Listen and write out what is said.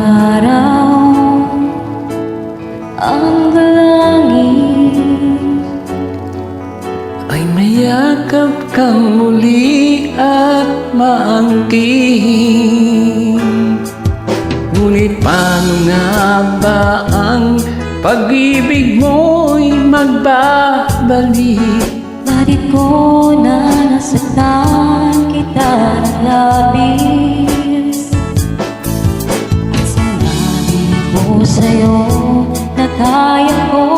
araw ang langit ay mayakap kang muli at maangkin. Ngunit paano nga ba ang pag-ibig mo'y magbabalik? Bakit ko na nasaktan kita ng labis? At sinabi ko sa'yo na kaya ko